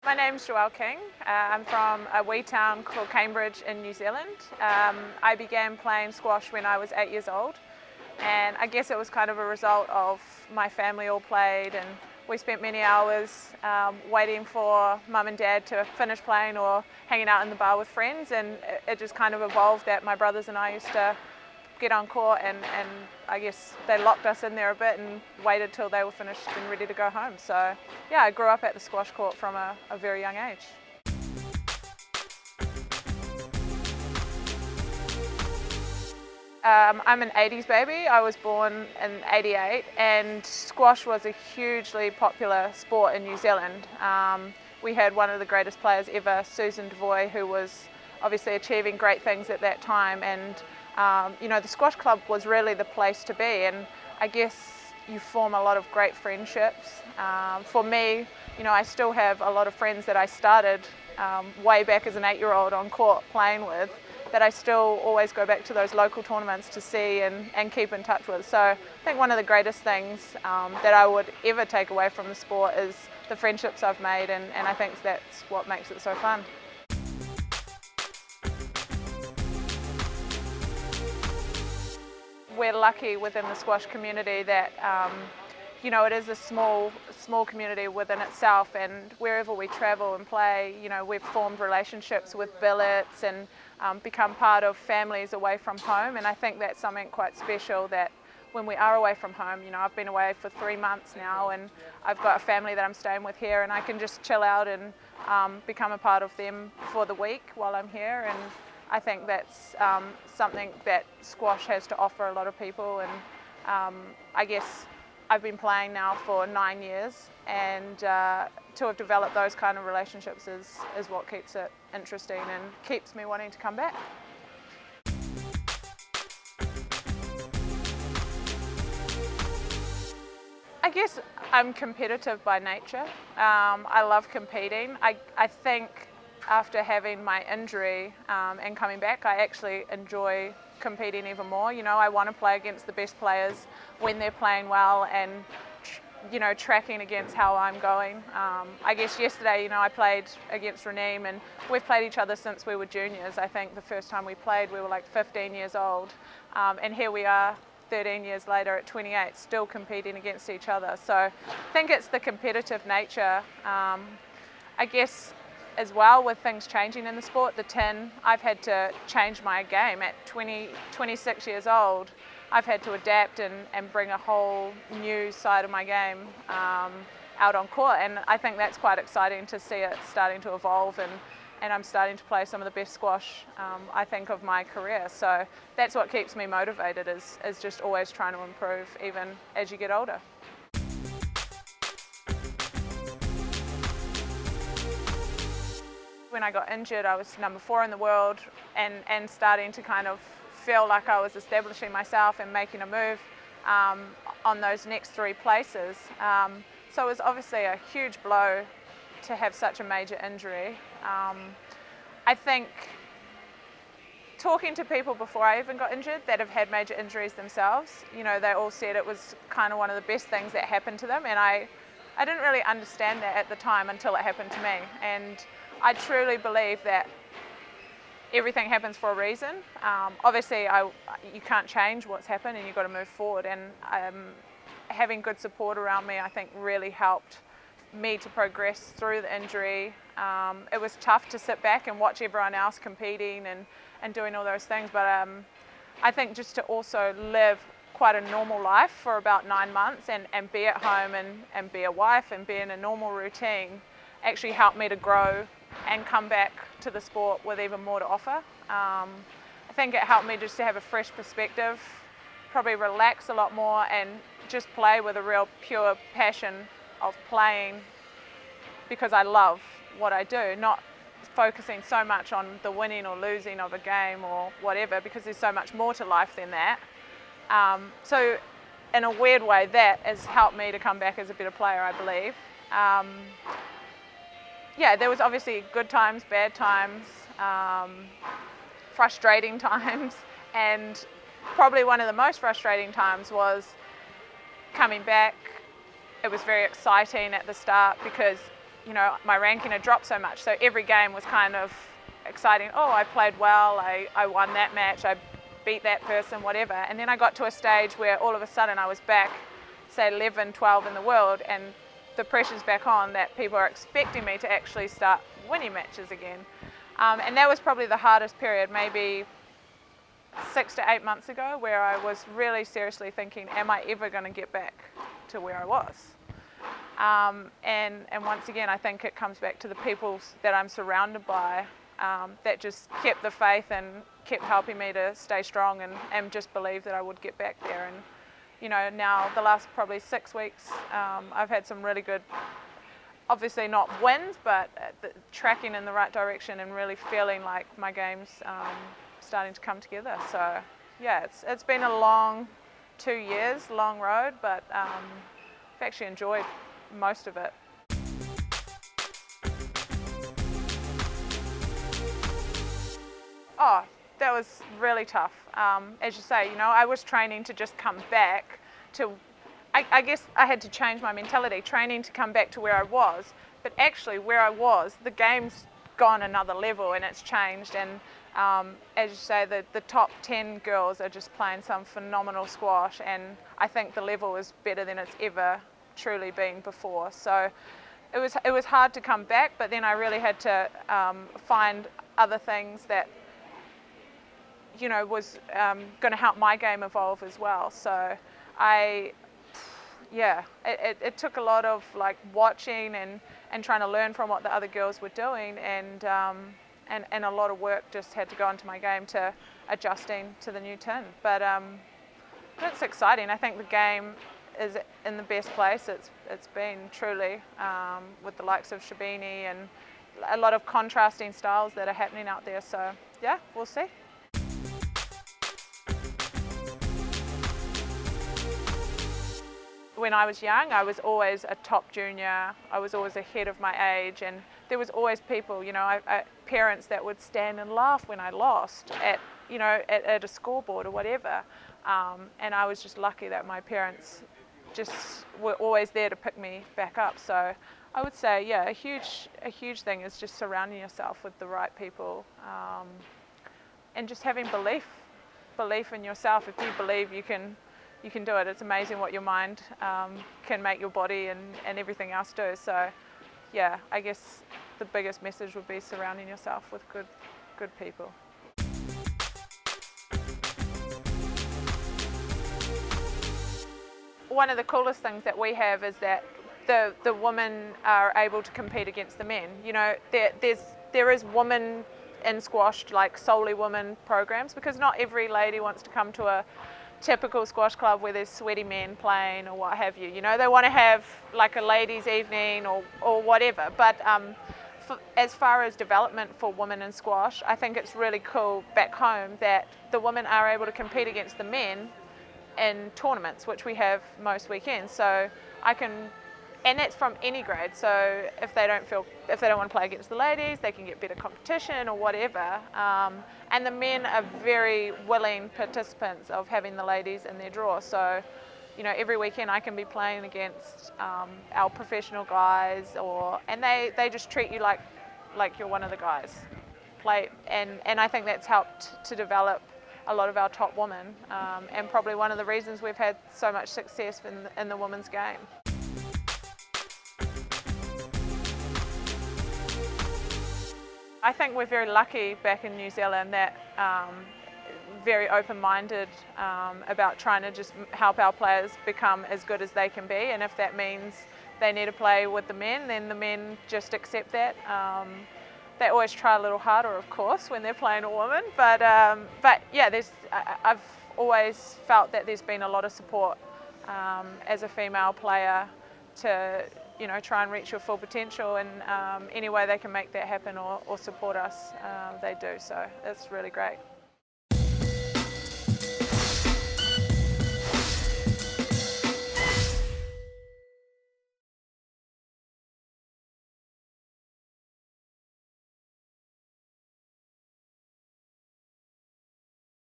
My name's Joelle King. I'm from a wee town called Cambridge in New Zealand. I began playing squash when I was 8 years old, and I guess it was kind of a result of my family all played, and we spent many hours waiting for mum and dad to finish playing or hanging out in the bar with friends, and it just kind of evolved that my brothers and I used to get on court, and I guess they locked us in there a bit and waited till they were finished and ready to go home. So yeah, I grew up at the squash court from a very young age. I'm an 80s baby. I was born in 88, and squash was a hugely popular sport in New Zealand. We had one of the greatest players ever, Susan Devoy, who was obviously achieving great things at that time, and the squash club was really the place to be, and I guess you form a lot of great friendships. For me, I still have a lot of friends that I started way back as an 8-year-old on court playing with, that I still always go back to those local tournaments to see and keep in touch with. So I think one of the greatest things that I would ever take away from the sport is the friendships I've made, and I think that's what makes it so fun. We're lucky within the squash community that it is a small community within itself, and wherever we travel and play, we've formed relationships with billets and become part of families away from home, and I think that's something quite special, that when we are away from home, I've been away for 3 months now, and I've got a family that I'm staying with here, and I can just chill out and become a part of them for the week while I'm here, and I think that's something that squash has to offer a lot of people, and I guess I've been playing now for 9 years, and to have developed those kind of relationships is what keeps it interesting and keeps me wanting to come back. I guess I'm competitive by nature. I love competing. I think after having my injury and coming back, I actually enjoy competing even more. I want to play against the best players when they're playing well, and tracking against how I'm going. I guess yesterday, I played against Reneem, and we've played each other since we were juniors. I think the first time we played, we were like 15 years old, and here we are 13 years later at 28, still competing against each other. So I think it's the competitive nature. I guess as well, with things changing in the sport, I've had to change my game at 26 years old. I've had to adapt and bring a whole new side of my game out on court, and I think that's quite exciting to see it starting to evolve, and I'm starting to play some of the best squash, I think, of my career. So that's what keeps me motivated, is just always trying to improve even as you get older. When I got injured, I was number 4 in the world, and starting to kind of feel like I was establishing myself and making a move on those next 3 places. So it was obviously a huge blow to have such a major injury. I think talking to people before I even got injured that have had major injuries themselves, they all said it was kind of one of the best things that happened to them, and I didn't really understand that at the time until it happened to me. And I truly believe that everything happens for a reason. Obviously, you can't change what's happened, and you've got to move forward. And having good support around me, I think, really helped me to progress through the injury. It was tough to sit back and watch everyone else competing and doing all those things, but I think just to also live quite a normal life for about 9 months and be at home and be a wife and be in a normal routine actually helped me to grow and come back to the sport with even more to offer. I think it helped me just to have a fresh perspective, probably relax a lot more, and just play with a real pure passion of playing because I love what I do, not focusing so much on the winning or losing of a game or whatever, because there's so much more to life than that. So in a weird way, that has helped me to come back as a better player, I believe. Yeah, there was obviously good times, bad times, frustrating times, and probably one of the most frustrating times was coming back. It was very exciting at the start because my ranking had dropped so much, so every game was kind of exciting. Oh, I played well, I won that match, I beat that person, whatever. And then I got to a stage where all of a sudden I was back, say 11, 12 in the world, and the pressure's back on that people are expecting me to actually start winning matches again. And that was probably the hardest period, maybe 6 to 8 months ago, where I was really seriously thinking, am I ever going to get back to where I was? And once again, I think it comes back to the people that I'm surrounded by that just kept the faith and kept helping me to stay strong and just believe that I would get back there. And now the last probably 6 weeks, I've had some really good, obviously not wins, but tracking in the right direction and really feeling like my game's starting to come together. So yeah, it's been a long 2 years, long road, but I've actually enjoyed most of it. Oh, that was really tough. As you say, I was training to just come back to, I guess I had to change my mentality, training to come back to where I was, but actually where I was, the game's gone another level and it's changed. And as you say, the top 10 girls are just playing some phenomenal squash, and I think the level is better than it's ever truly been before. So it was hard to come back, but then I really had to find other things that was going to help my game evolve as well. So it took a lot of watching and trying to learn from what the other girls were doing, and a lot of work just had to go into my game to adjusting to the new tin. But it's exciting. I think the game is in the best place it's been, truly, with the likes of Shabini and a lot of contrasting styles that are happening out there. So yeah, we'll see. When I was young, I was always a top junior. I was always ahead of my age, and there was always people, parents that would stand and laugh when I lost at a scoreboard or whatever. And I was just lucky that my parents just were always there to pick me back up. So I would say, yeah, a huge thing is just surrounding yourself with the right people, and just having belief in yourself. If you believe you can do it. It's amazing what your mind can make your body and everything else do. So yeah, I guess the biggest message would be surrounding yourself with good people. One of the coolest things that we have is that the women are able to compete against the men. There is women in squash, like solely women programs, because not every lady wants to come to a typical squash club where there's sweaty men playing or what have you. They want to have like a ladies' evening or whatever. But as far as development for women in squash, I think it's really cool back home that the women are able to compete against the men in tournaments, which we have most weekends. So and that's from any grade. So if they don't want to play against the ladies, they can get better competition or whatever. And the men are very willing participants of having the ladies in their draw. So, every weekend I can be playing against our professional guys, and they just treat you like you're one of the guys. And I think that's helped to develop a lot of our top women, and probably one of the reasons we've had so much success in the women's game. I think we're very lucky back in New Zealand that very open-minded about trying to just help our players become as good as they can be, and if that means they need to play with the men, then the men just accept that. They always try a little harder, of course, when they're playing a woman, but yeah, I've always felt that there's been a lot of support as a female player to try and reach your full potential, and any way they can make that happen or support us, they do. So it's really great.